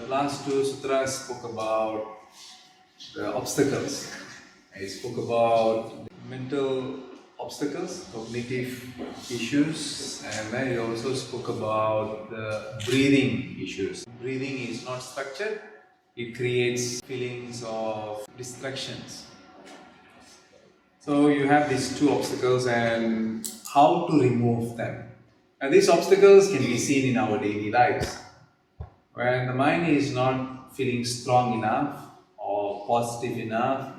The last two sutras spoke about the obstacles. I spoke about mental obstacles, cognitive issues, and I also spoke about the breathing issues. Breathing is not structured, it creates feelings of distractions. So you have these two obstacles and how to remove them. And these obstacles can be seen in our daily lives. When the mind is not feeling strong enough or positive enough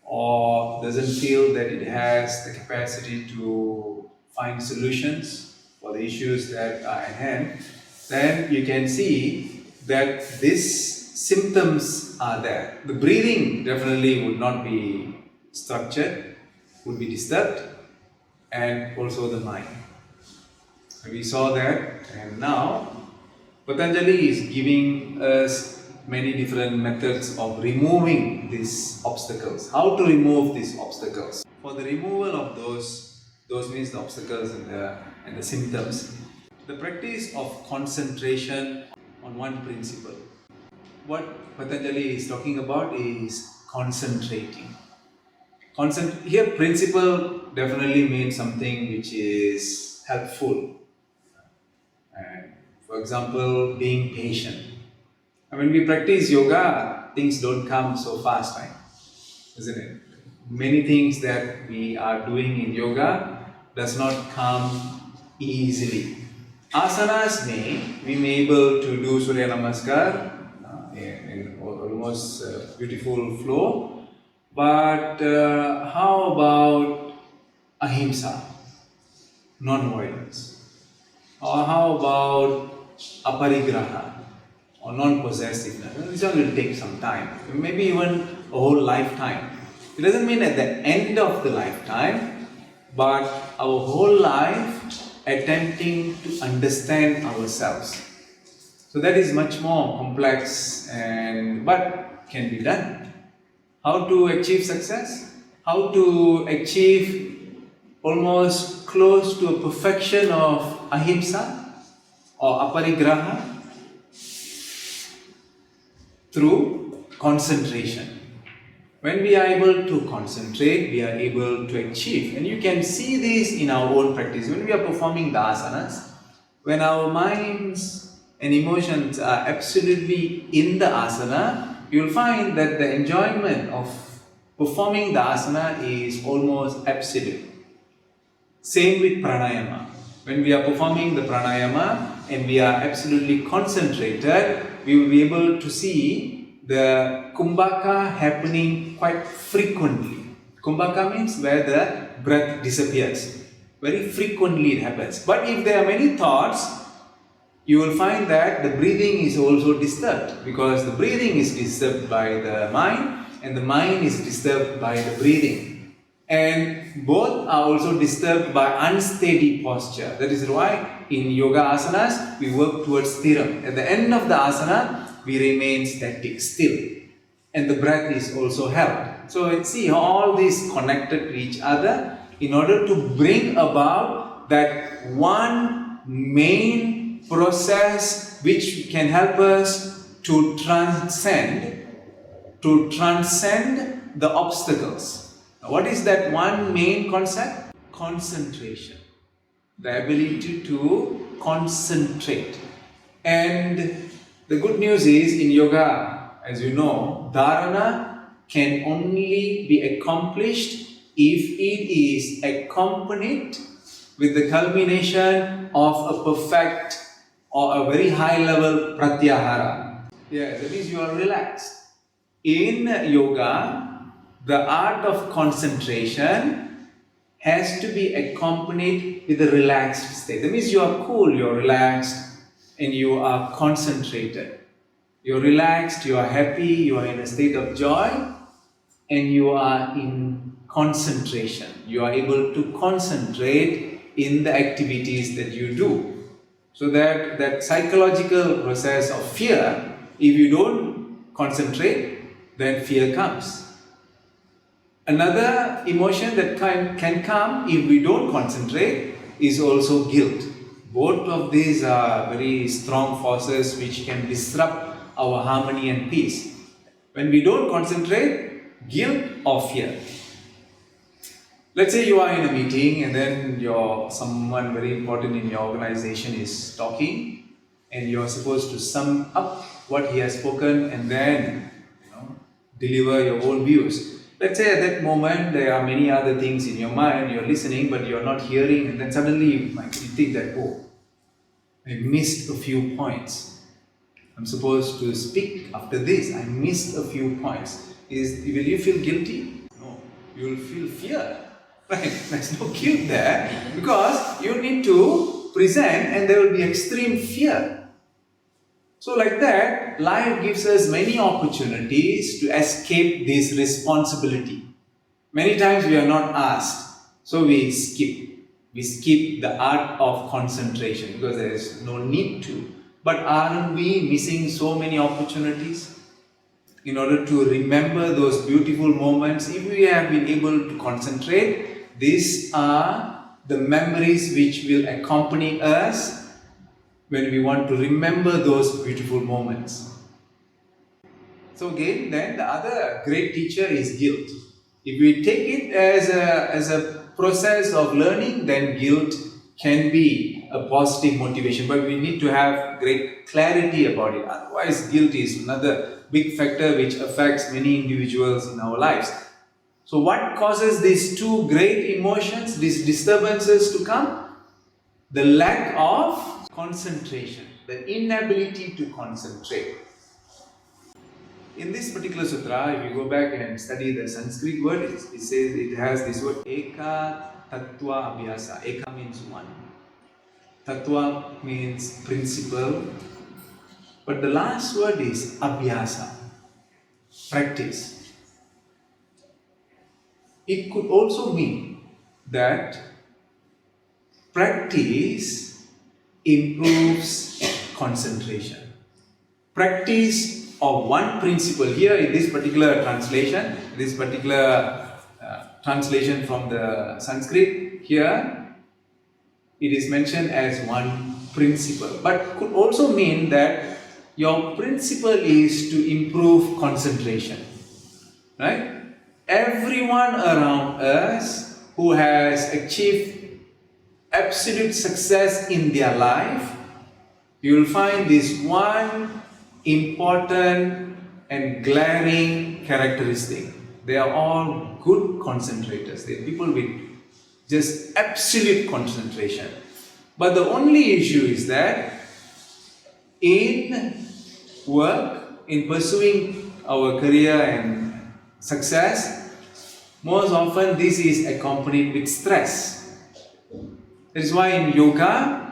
or doesn't feel that it has the capacity to find solutions for the issues that are at hand, then you can see that these symptoms are there. The breathing definitely would not be structured, would be disturbed, and also the mind. We saw that, and now Patanjali is giving us many different methods of removing these obstacles. How to remove these obstacles? For the removal of those means the obstacles and the symptoms, the practice of concentration on one principle. What Patanjali is talking about is concentrating. Here, principle definitely means something which is helpful. And for example, being patient. And when we practice yoga, things don't come so fast, right? Isn't it? Many things that we are doing in yoga does not come easily. Asanas we may able to do Surya Namaskar in almost beautiful flow. But how about ahimsa, non-violence? Or how about aparigraha, or non-possessiveness? This one will take some time, maybe even a whole lifetime. It doesn't mean at the end of the lifetime, but our whole life attempting to understand ourselves. So that is much more complex, but can be done. How to achieve success? How to achieve almost close to a perfection of ahimsa or aparigraha? Through concentration. When we are able to concentrate, we are able to achieve. And you can see this in our own practice. When we are performing the asanas, when our minds and emotions are absolutely in the asana, you will find that the enjoyment of performing the asana is almost absolute. Same with pranayama. When we are performing the pranayama and we are absolutely concentrated, we will be able to see the kumbhaka happening quite frequently. Kumbhaka means where the breath disappears. Very frequently it happens. But if there are many thoughts, you will find that the breathing is also disturbed, because the breathing is disturbed by the mind and the mind is disturbed by the breathing. And both are also disturbed by unsteady posture. That is why in yoga asanas we work towards stiram. At the end of the asana we remain static, still. And the breath is also held. So see, all these connected to each other in order to bring about that one main process which can help us to transcend the obstacles. Now, what is that one main concept? Concentration. The ability to concentrate. And the good news is in yoga, as you know, dharana can only be accomplished if it is accompanied with the culmination of a perfect or a very high level pratyahara. Yeah, that means you are relaxed. In yoga, the art of concentration has to be accompanied with a relaxed state. That means you are cool, you are relaxed, and you are concentrated. You are relaxed, you are happy, you are in a state of joy, and you are in concentration. You are able to concentrate in the activities that you do. So that psychological process of fear, if you don't concentrate, then fear comes. Another emotion that can come if we don't concentrate is also guilt. Both of these are very strong forces which can disrupt our harmony and peace. When we don't concentrate, guilt or fear. Let's say you are in a meeting and then someone very important in your organization is talking and you're supposed to sum up what he has spoken and then deliver your own views. Let's say at that moment there are many other things in your mind, you're listening but you're not hearing, and then suddenly you think that, oh, I missed a few points. I'm supposed to speak after this, I missed a few points. Will you feel guilty? No, you will feel fear. Right? There's no guilt there because you need to present and there will be extreme fear. So like that, life gives us many opportunities to escape this responsibility. Many times we are not asked, so we skip. We skip the art of concentration because there is no need to. But aren't we missing so many opportunities? In order to remember those beautiful moments, if we have been able to concentrate, these are the memories which will accompany us when we want to remember those beautiful moments. So again, then the other great teacher is guilt. If we take it as a process of learning, then guilt can be a positive motivation, but we need to have great clarity about it. Otherwise, guilt is another big factor which affects many individuals in our lives. So what causes these two great emotions, these disturbances to come? The lack of concentration, the inability to concentrate. In this particular sutra, if you go back and study the Sanskrit word, it says it has this word Eka Tattva Abhyasa. Eka means one. Tattva means principle. But the last word is Abhyasa, practice. It could also mean that practice improves concentration. Practice of one principle. Here in this particular translation, translation from the Sanskrit, here it is mentioned as one principle. But could also mean that your principle is to improve concentration. Right? Everyone around us who has achieved absolute success in their life, you will find this one important and glaring characteristic. They are all good concentrators. They are people with just absolute concentration. But the only issue is that in work, in pursuing our career and success, most often this is accompanied with stress. That is why in yoga,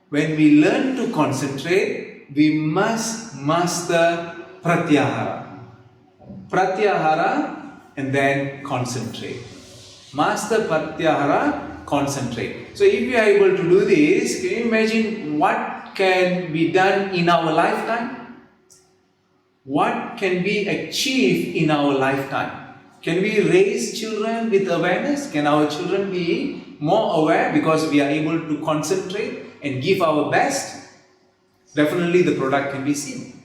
when we learn to concentrate, we must master pratyahara. Pratyahara and then concentrate. Master pratyahara, concentrate. So if we are able to do this, can you imagine what can be done in our lifetime? What can be achieved in our lifetime? Can we raise children with awareness? Can our children be more aware because we are able to concentrate and give our best? Definitely the product can be seen.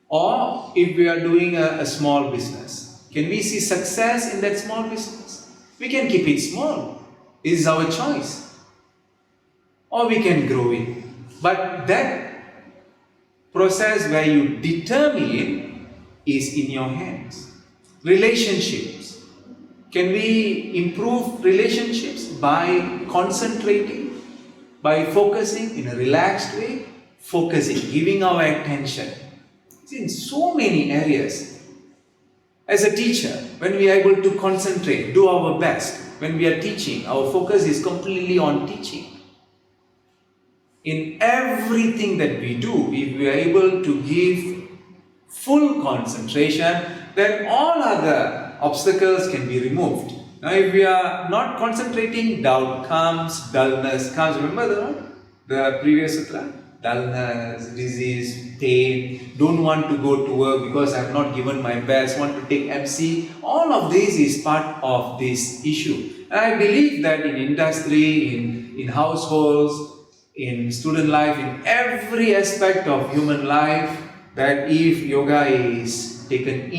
Or if we are doing a small business, can we see success in that small business? We can keep it small. It is our choice. Or we can grow it. But that process where you determine is in your hands. Relationships. Can we improve relationships by concentrating, by focusing in a relaxed way? Focusing, giving our attention. It's in so many areas. As a teacher, when we are able to concentrate, do our best, when we are teaching, our focus is completely on teaching. In everything that we do, if we are able to give full concentration, then all other obstacles can be removed. Now, if we are not concentrating, doubt comes, dullness comes. Remember the previous sutra? Dullness, disease, pain, don't want to go to work because I have not given my best, want to take MC. All of this is part of this issue. And I believe that in industry, in households, in student life, in every aspect of human life, that if yoga is taken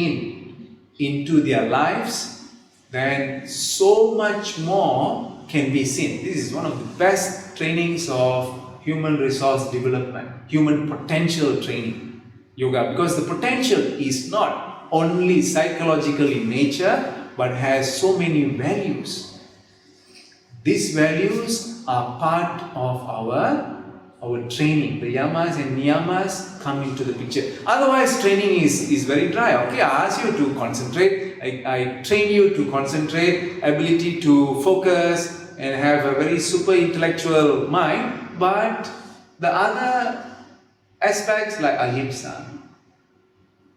into their lives, then so much more can be seen. This is one of the best trainings of human resource development, human potential training, yoga, because the potential is not only psychological in nature but has so many values. These values are part of our training. The yamas and niyamas come into the picture. Otherwise, training is very dry. Okay, I ask you to concentrate. I train you to concentrate, ability to focus and have a very super intellectual mind. But the other aspects like ahimsa,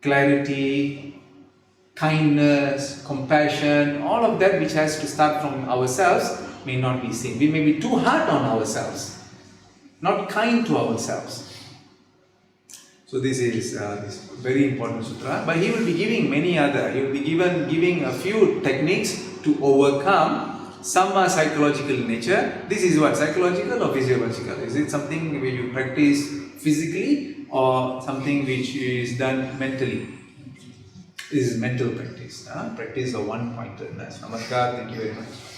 clarity, kindness, compassion, all of that which has to start from ourselves may not be seen. We may be too hard on ourselves, not kind to ourselves. So this is this very important sutra. But he will be giving many other. He will be giving a few techniques to overcome. Some are psychological in nature. This is what, psychological or physiological? Is it something where you practice physically or something which is done mentally? This is mental practice. Practice of one-pointedness. Namaskar. Thank you very much.